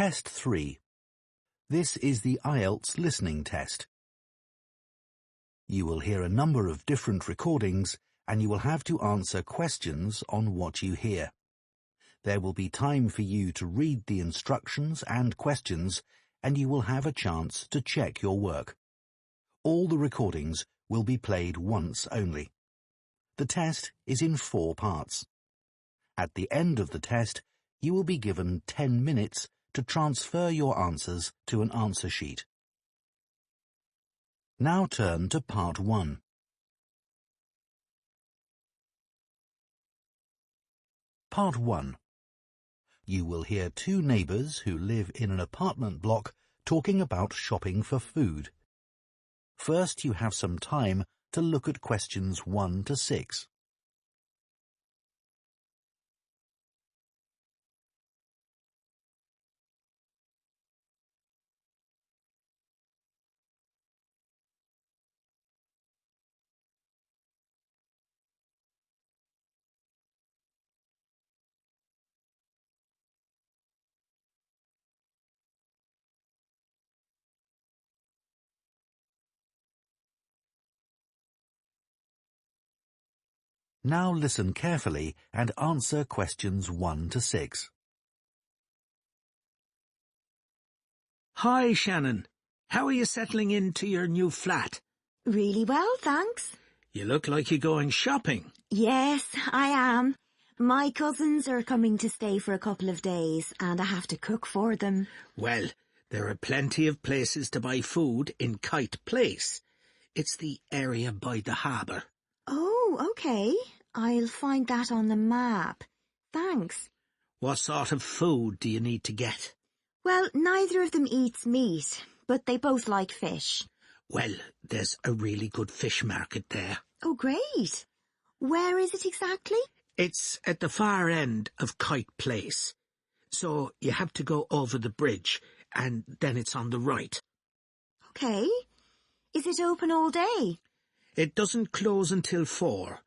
Test 3. This is the Ielts listening test. You will hear a number of different recordings and you will have to answer questions on what you hear. There will be time for you to read the instructions and questions and you will have a chance to check your work. All the recordings will be played once only. The test is in 4 parts. At the end of the test, you will be given 10 minutes to transfer your answers to an answer sheet. Now turn to Part 1. Part 1. You will hear 2 neighbours who live in an apartment block talking about shopping for food. First, you have some time to look at questions 1 to 6. Now listen carefully and answer questions 1 to 6. Hi, Shannon. How are you settling into your new flat? Really well, thanks. You look like you're going shopping. Yes, I am. My cousins are coming to stay for a couple of days and I have to cook for them. Well, there are plenty of places to buy food in Kite Place. It's the area by the harbour. Oh, okay. I'll find that on the map. Thanks. What sort of food do you need to get? Well, neither of them eats meat, but they both like fish. Well, there's a really good fish market there. Oh, great. Where is it exactly? It's at the far end of Kite Place. So you have to go over the bridge, and then it's on the right. Okay. Is it open all day? It doesn't close until 4,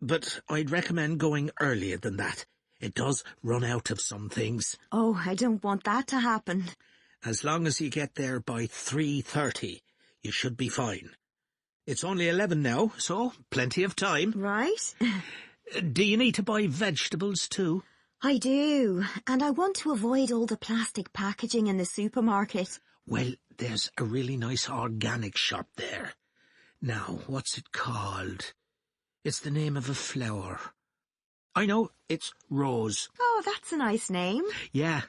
but I'd recommend going earlier than that. It does run out of some things. Oh, I don't want that to happen. As long as you get there by 3:30, you should be fine. It's only 11 now, so plenty of time. Right. Do you need to buy vegetables too? I do, and I want to avoid all the plastic packaging in the supermarket. Well, there's a really nice organic shop there. Now, what's it called? It's the name of a flower. I know, it's Rose. Oh, that's a nice name. Yeah,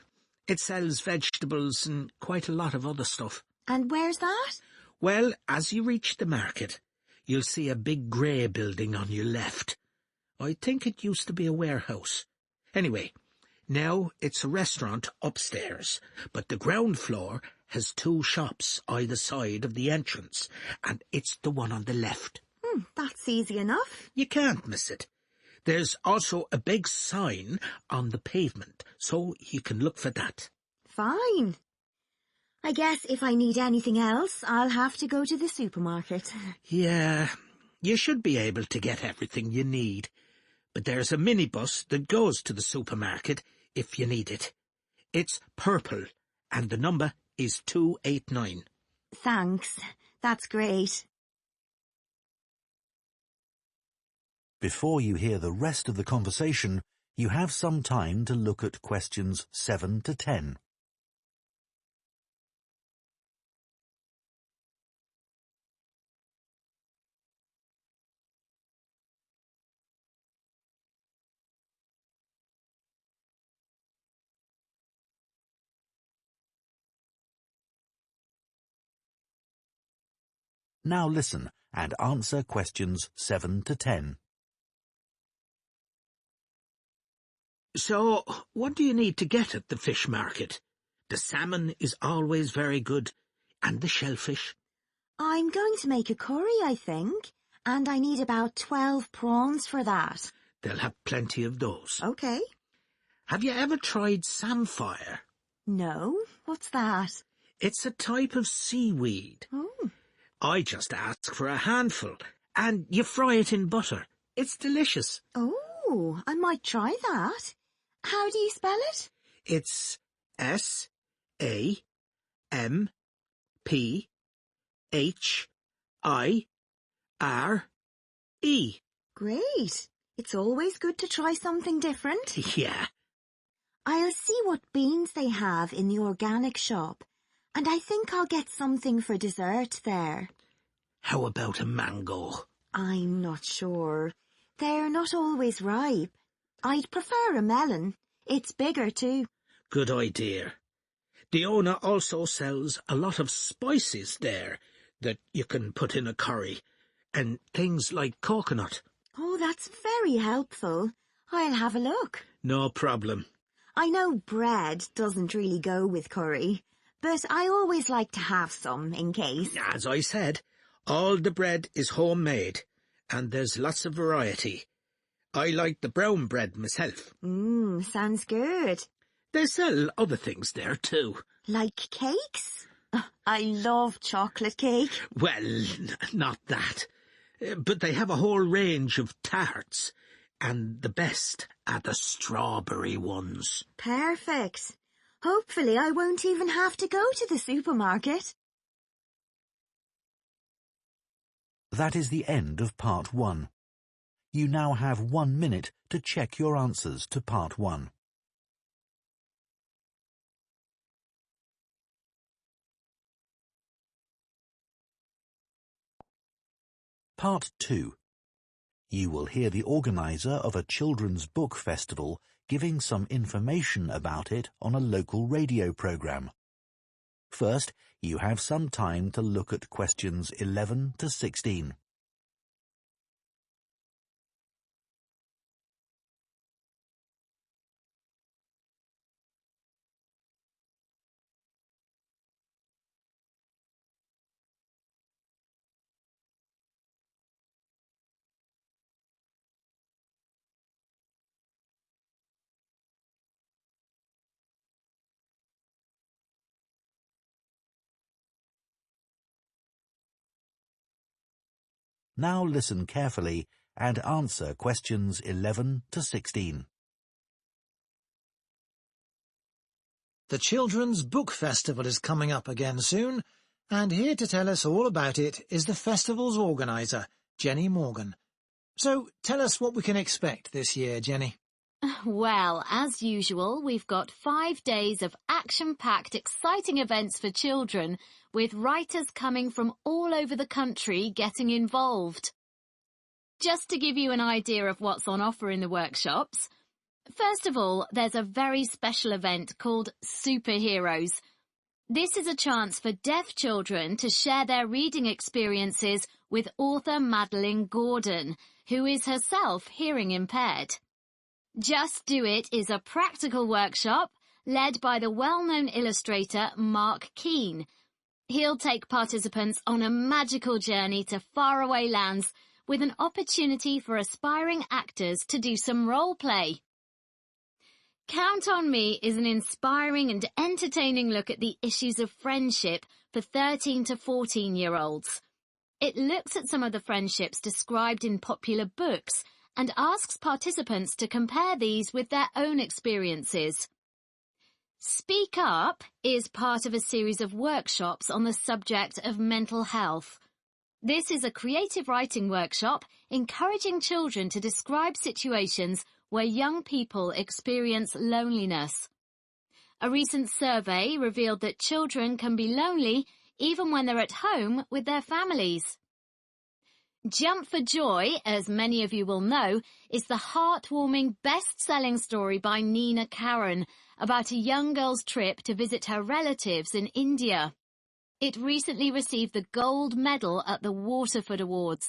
it sells vegetables and quite a lot of other stuff. And where's that? Well, as you reach the market, you'll see a big grey building on your left. I think it used to be a warehouse. Anyway, now it's a restaurant upstairs, but the ground floor has 2 shops either side of the entrance, and it's the one on the left. That's easy enough. You can't miss it. There's also a big sign on the pavement, so you can look for that. Fine. I guess if I need anything else, I'll have to go to the supermarket. Yeah, you should be able to get everything you need. But there's a minibus that goes to the supermarket if you need it. It's purple, and the number is 289. Thanks. That's great. Before you hear the rest of the conversation, you have some time to look at questions 7 to 10. Now listen and answer questions 7 to 10. So, what do you need to get at the fish market? The salmon is always very good, and the shellfish. I'm going to make a curry, I think, and I need about 12 prawns for that. They'll have plenty of those. Okay. Have you ever tried samphire? No, what's that? It's a type of seaweed. Oh. I just ask for a handful, and you fry it in butter. It's delicious. Oh, I might try that. How do you spell it? It's S-A-M-P-H-I-R-E. A, M, P, H, I, R, E. Great. It's always good to try something different. Yeah. I'll see what beans they have in the organic shop, and I think I'll get something for dessert there. How about a mango? I'm not sure. They're not always ripe. I'd prefer a melon. It's bigger too. Good idea. The owner also sells a lot of spices there that you can put in a curry, and things like coconut. Oh, that's very helpful. I'll have a look. No problem. I know bread doesn't really go with curry, but I always like to have some in case. As I said, all the bread is homemade, and there's lots of variety. I like the brown bread myself. Sounds good. They sell other things there too. Like cakes? I love chocolate cake. Well, not that. But they have a whole range of tarts, and the best are the strawberry ones. Perfect. Hopefully I won't even have to go to the supermarket. That is the end of Part 1. You now have 1 minute to check your answers to Part 1. Part 2. You will hear the organizer of a children's book festival giving some information about it on a local radio program. First, you have some time to look at questions 11 to 16. Now listen carefully and answer questions 11 to 16. The Children's Book Festival is coming up again soon, and here to tell us all about it is the festival's organiser, Jenny Morgan. So tell us what we can expect this year, Jenny. Well, as usual, we've got 5 days of action-packed, exciting events for children, with writers coming from all over the country getting involved. Just to give you an idea of what's on offer in the workshops, first of all, there's a very special event called Superheroes. This is a chance for deaf children to share their reading experiences with author Madeline Gordon, who is herself hearing impaired. Just Do It is a practical workshop led by the well-known illustrator Mark Keane. He'll take participants on a magical journey to faraway lands with an opportunity for aspiring actors to do some role play. Count on Me is an inspiring and entertaining look at the issues of friendship for 13 to 14-year-olds. It looks at some of the friendships described in popular books and asks participants to compare these with their own experiences. Speak Up is part of a series of workshops on the subject of mental health. This is a creative writing workshop encouraging children to describe situations where young people experience loneliness. A recent survey revealed that children can be lonely even when they're at home with their families. Jump for Joy, as many of you will know, is the heartwarming best-selling story by Nina Karen about a young girl's trip to visit her relatives in India. It recently received the gold medal at the Waterford Awards.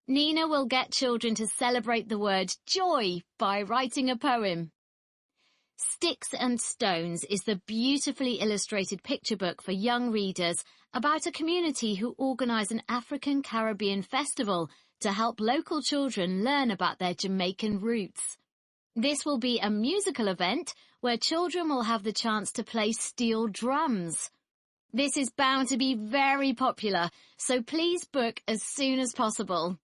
Nina will get children to celebrate the word joy by writing a poem. Sticks and Stones is the beautifully illustrated picture book for young readers about a community who organise an African Caribbean festival to help local children learn about their Jamaican roots. This will be a musical event where children will have the chance to play steel drums. This is bound to be very popular, so please book as soon as possible.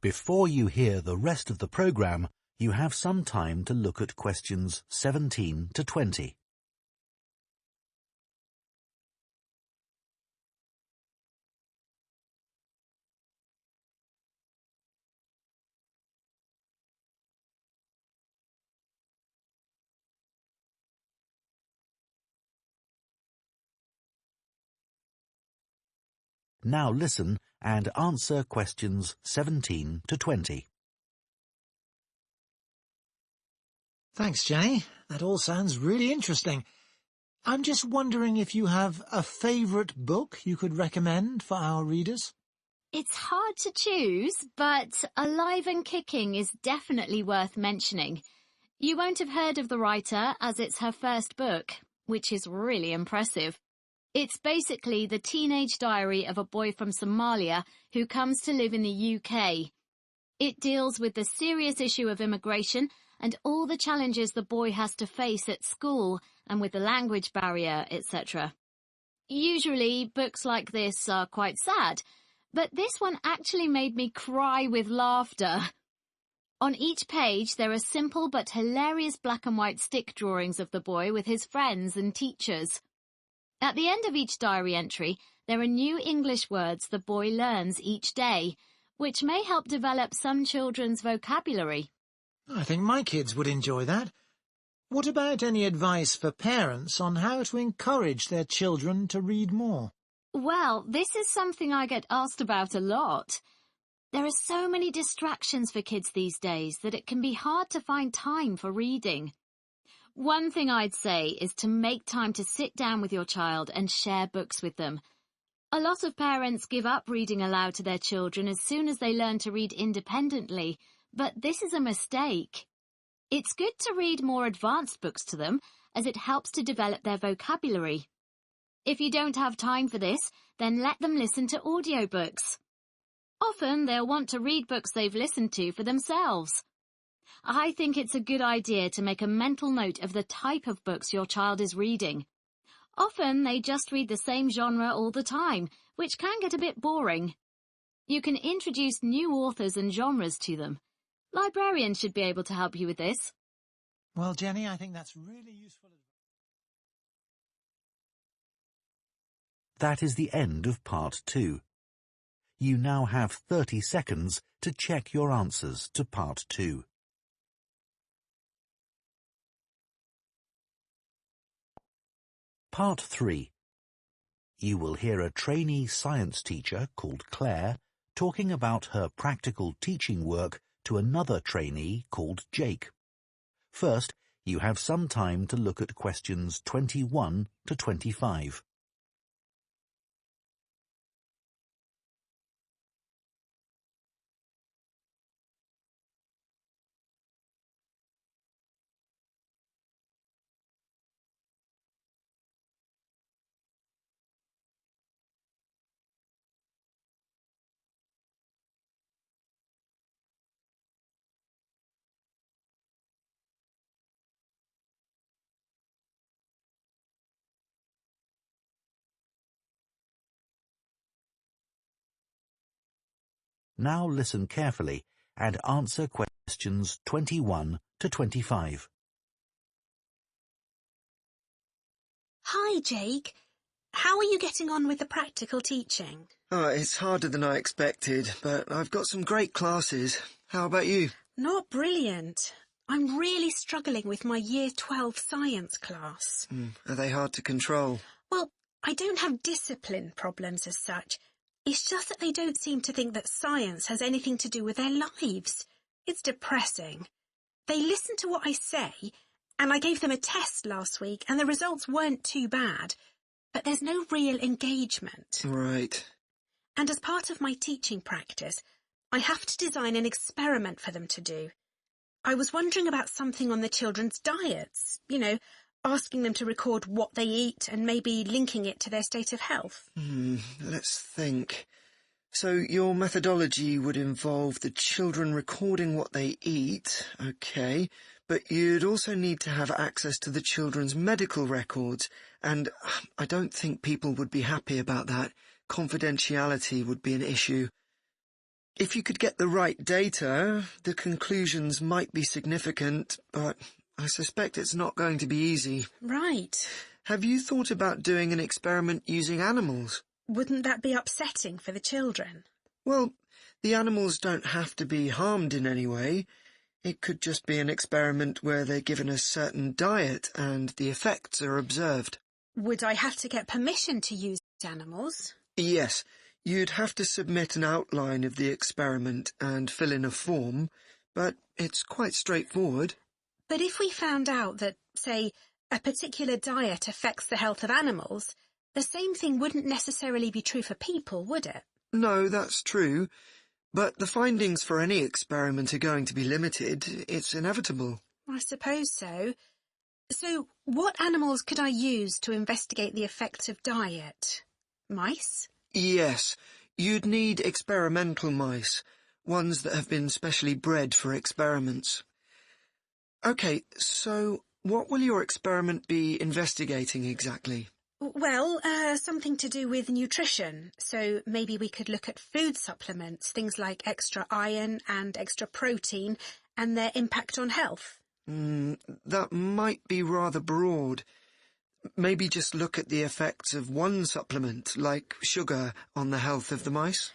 Before you hear the rest of the programme, You have some time to look at questions 17 to 20. Now listen and answer questions 17 to 20. Thanks, Jenny. That all sounds really interesting. I'm just wondering if you have a favourite book you could recommend for our readers? It's hard to choose, but Alive and Kicking is definitely worth mentioning. You won't have heard of the writer as it's her first book, which is really impressive. It's basically the teenage diary of a boy from Somalia who comes to live in the UK. It deals with the serious issue of immigration and all the challenges the boy has to face at school and with the language barrier, etc. Usually, books like this are quite sad, but this one actually made me cry with laughter. On each page, there are simple but hilarious black and white stick drawings of the boy with his friends and teachers. At the end of each diary entry, there are new English words the boy learns each day, which may help develop some children's vocabulary. I think my kids would enjoy that. What about any advice for parents on how to encourage their children to read more? Well, this is something I get asked about a lot. There are so many distractions for kids these days that it can be hard to find time for reading. One thing I'd say is to make time to sit down with your child and share books with them. A lot of parents give up reading aloud to their children as soon as they learn to read independently, but this is a mistake. It's good to read more advanced books to them, as it helps to develop their vocabulary. If you don't have time for this, then let them listen to audiobooks. Often they'll want to read books they've listened to for themselves. I think it's a good idea to make a mental note of the type of books your child is reading. Often they just read the same genre all the time, which can get a bit boring. You can introduce new authors and genres to them. Librarians should be able to help you with this. Well, Jenny, I think that's really useful. That is the end of part 2. You now have 30 seconds to check your answers to part 2. Part 3. You will hear a trainee science teacher called Claire talking about her practical teaching work to another trainee called Jake. First, you have some time to look at questions 21 to 25. Now listen carefully and answer questions 21 to 25. Hi, Jake. How are you getting on with the practical teaching? Oh, it's harder than I expected, but I've got some great classes. How about you? Not brilliant. I'm really struggling with my Year 12 science class. Are they hard to control? Well, I don't have discipline problems as such. It's just that they don't seem to think that science has anything to do with their lives. It's depressing. They listen to what I say, and I gave them a test last week, and the results weren't too bad. But there's no real engagement. Right. And as part of my teaching practice, I have to design an experiment for them to do. I was wondering about something on the children's diets, asking them to record what they eat and maybe linking it to their state of health. Let's think. So your methodology would involve the children recording what they eat, okay, but you'd also need to have access to the children's medical records, and I don't think people would be happy about that. Confidentiality would be an issue. If you could get the right data, the conclusions might be significant, but I suspect it's not going to be easy. Right. Have you thought about doing an experiment using animals? Wouldn't that be upsetting for the children? Well, the animals don't have to be harmed in any way. It could just be an experiment where they're given a certain diet and the effects are observed. Would I have to get permission to use animals? Yes, you'd have to submit an outline of the experiment and fill in a form, but it's quite straightforward. But if we found out that, say, a particular diet affects the health of animals, the same thing wouldn't necessarily be true for people, would it? No, that's true. But the findings for any experiment are going to be limited. It's inevitable. I suppose so. So, what animals could I use to investigate the effects of diet? Mice? Yes, you'd need experimental mice, ones that have been specially bred for experiments. OK, so what will your experiment be investigating exactly? Well, something to do with nutrition. So maybe we could look at food supplements, things like extra iron and extra protein, and their impact on health. That might be rather broad. Maybe just look at the effects of one supplement, like sugar, on the health of the mice.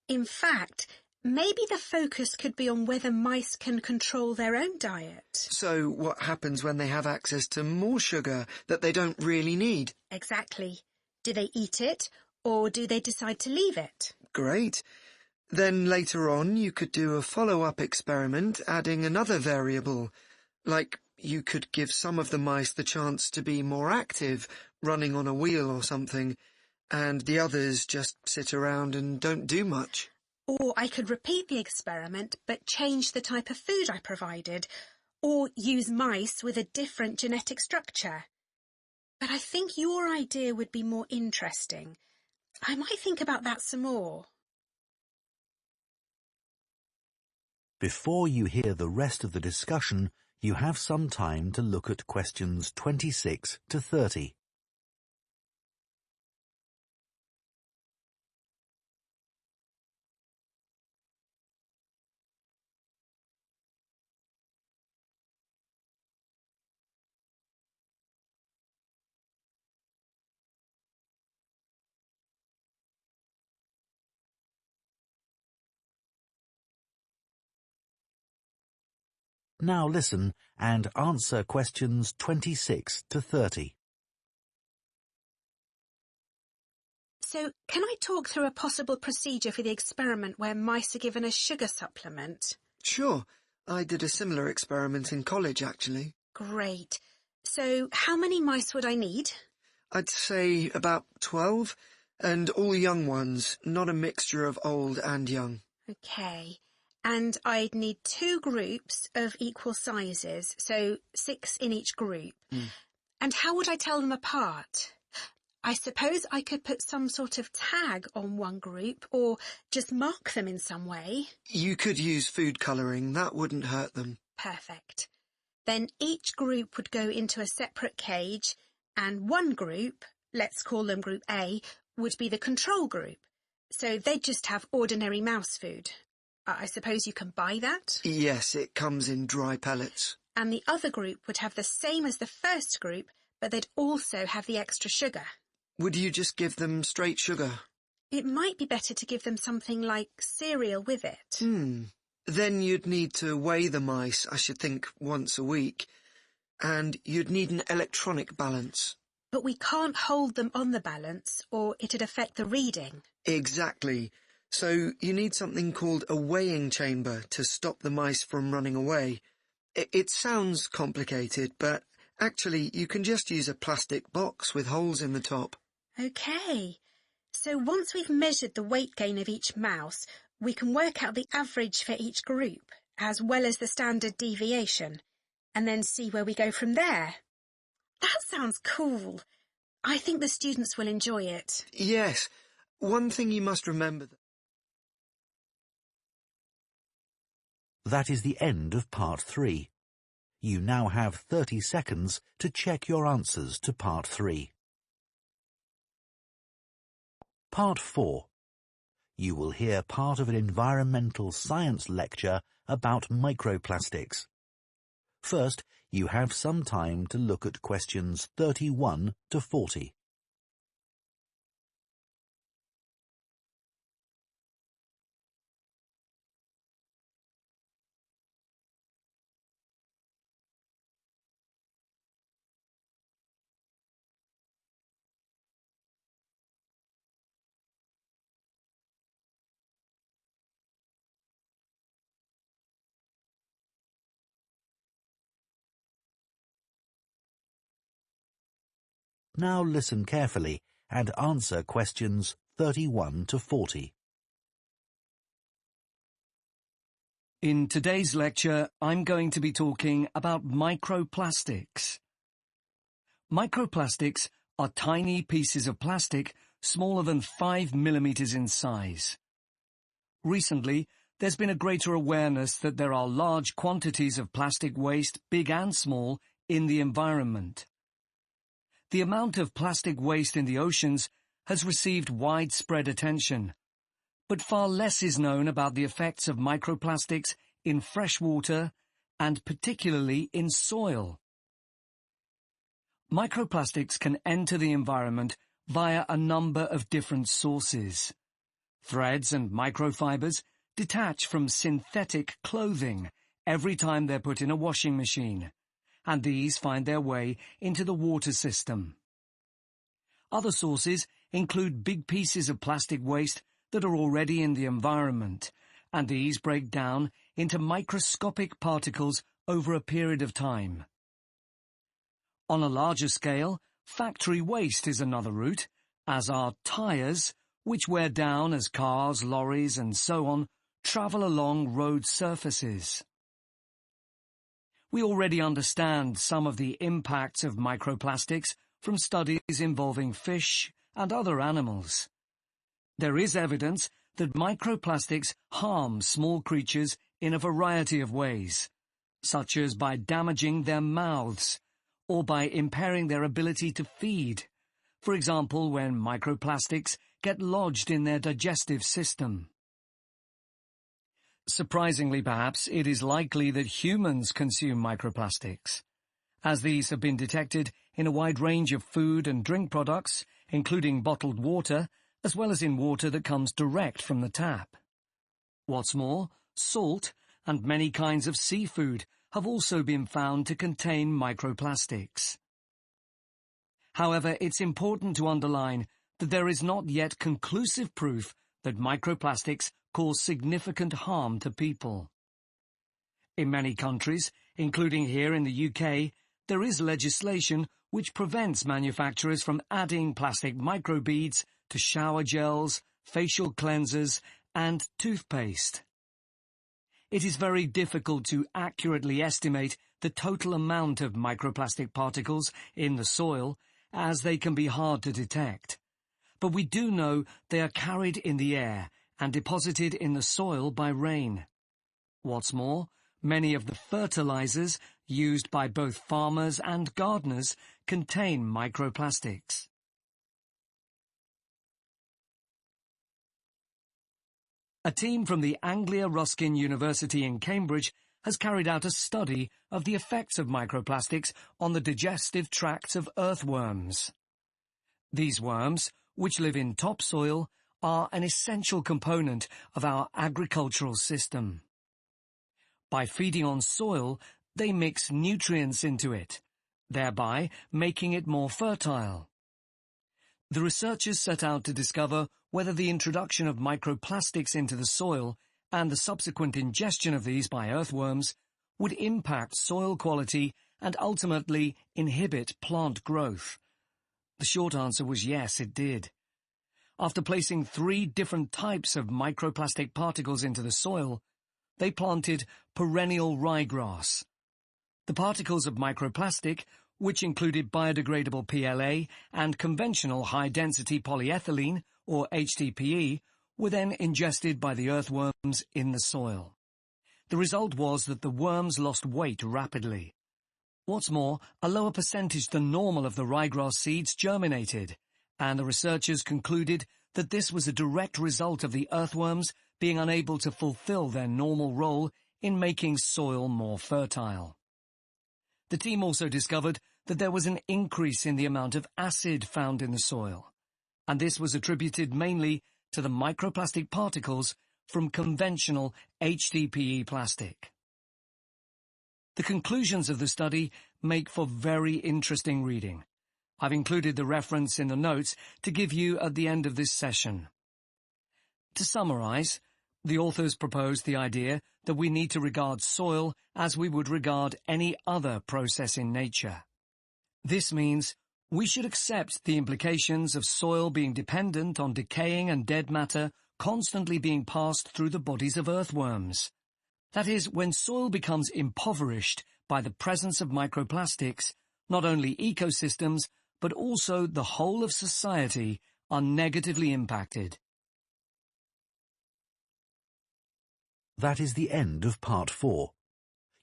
In fact, maybe the focus could be on whether mice can control their own diet. So what happens when they have access to more sugar that they don't really need? Exactly. Do they eat it, or do they decide to leave it? Great. Then later on you could do a follow-up experiment adding another variable, like you could give some of the mice the chance to be more active, running on a wheel or something, and the others just sit around and don't do much. Or I could repeat the experiment but change the type of food I provided, or use mice with a different genetic structure. But I think your idea would be more interesting. I might think about that some more. Before you hear the rest of the discussion, you have some time to look at questions 26 to 30. Now listen and answer questions 26 to 30. So, can I talk through a possible procedure for the experiment where mice are given a sugar supplement? Sure. I did a similar experiment in college, actually. Great. So, how many mice would I need? I'd say about 12, and all young ones, not a mixture of old and young. OK. And I'd need 2 groups of equal sizes, so 6 in each group. And how would I tell them apart? I suppose I could put some sort of tag on one group, or just mark them in some way. You could use food colouring. That wouldn't hurt them. Perfect. Then each group would go into a separate cage, and one group, let's call them Group A, would be the control group. So they'd just have ordinary mouse food. I suppose you can buy that? Yes, it comes in dry pellets. And the other group would have the same as the first group, but they'd also have the extra sugar. Would you just give them straight sugar? It might be better to give them something like cereal with it. Then you'd need to weigh the mice, I should think, once a week. And you'd need an electronic balance. But we can't hold them on the balance, or it'd affect the reading. Exactly. So you need something called a weighing chamber to stop the mice from running away. It sounds complicated, but actually you can just use a plastic box with holes in the top. OK. So once we've measured the weight gain of each mouse, we can work out the average for each group, as well as the standard deviation, and then see where we go from there. That sounds cool. I think the students will enjoy it. Yes. One thing you must remember... That is the end of part 3. You now have 30 seconds to check your answers to part 3. Part 4. You will hear part of an environmental science lecture about microplastics. First, you have some time to look at questions 31 to 40. Now listen carefully and answer questions 31 to 40. In today's lecture, I'm going to be talking about microplastics. Microplastics are tiny pieces of plastic smaller than 5 millimeters in size. Recently, there's been a greater awareness that there are large quantities of plastic waste, big and small, in the environment. The amount of plastic waste in the oceans has received widespread attention, but far less is known about the effects of microplastics in fresh water and particularly in soil. Microplastics can enter the environment via a number of different sources. Threads and microfibers detach from synthetic clothing every time they're put in a washing machine, and these find their way into the water system. Other sources include big pieces of plastic waste that are already in the environment, and these break down into microscopic particles over a period of time. On a larger scale, factory waste is another route, as are tyres, which wear down as cars, lorries, and so on travel along road surfaces. We already understand some of the impacts of microplastics from studies involving fish and other animals. There is evidence that microplastics harm small creatures in a variety of ways, such as by damaging their mouths or by impairing their ability to feed, for example when microplastics get lodged in their digestive system. Surprisingly, perhaps, it is likely that humans consume microplastics, as these have been detected in a wide range of food and drink products, including bottled water, as well as in water that comes direct from the tap. What's more, salt and many kinds of seafood have also been found to contain microplastics. However, it's important to underline that there is not yet conclusive proof that microplastics cause significant harm to people. In many countries, including here in the UK, there is legislation which prevents manufacturers from adding plastic microbeads to shower gels, facial cleansers, and toothpaste. It is very difficult to accurately estimate the total amount of microplastic particles in the soil, as they can be hard to detect. But we do know they are carried in the air and deposited in the soil by rain. What's more, many of the fertilizers used by both farmers and gardeners contain microplastics. A team from the Anglia Ruskin University in Cambridge has carried out a study of the effects of microplastics on the digestive tracts of earthworms. These worms, which live in topsoil, are an essential component of our agricultural system. By feeding on soil, they mix nutrients into it, thereby making it more fertile. The researchers set out to discover whether the introduction of microplastics into the soil and the subsequent ingestion of these by earthworms would impact soil quality and ultimately inhibit plant growth. The short answer was yes, it did. After placing 3 different types of microplastic particles into the soil, they planted perennial ryegrass. The particles of microplastic, which included biodegradable PLA and conventional high-density polyethylene, or HDPE, were then ingested by the earthworms in the soil. The result was that the worms lost weight rapidly. What's more, a lower percentage than normal of the ryegrass seeds germinated, and the researchers concluded that this was a direct result of the earthworms being unable to fulfill their normal role in making soil more fertile. The team also discovered that there was an increase in the amount of acid found in the soil, and this was attributed mainly to the microplastic particles from conventional HDPE plastic. The conclusions of the study make for very interesting reading. I've included the reference in the notes to give you at the end of this session. To summarize, the authors proposed the idea that we need to regard soil as we would regard any other process in nature. This means we should accept the implications of soil being dependent on decaying and dead matter constantly being passed through the bodies of earthworms. That is, when soil becomes impoverished by the presence of microplastics, not only ecosystems, but also the whole of society are negatively impacted. That is the end of Part 4.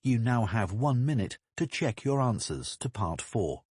You now have 1 minute to check your answers to Part 4.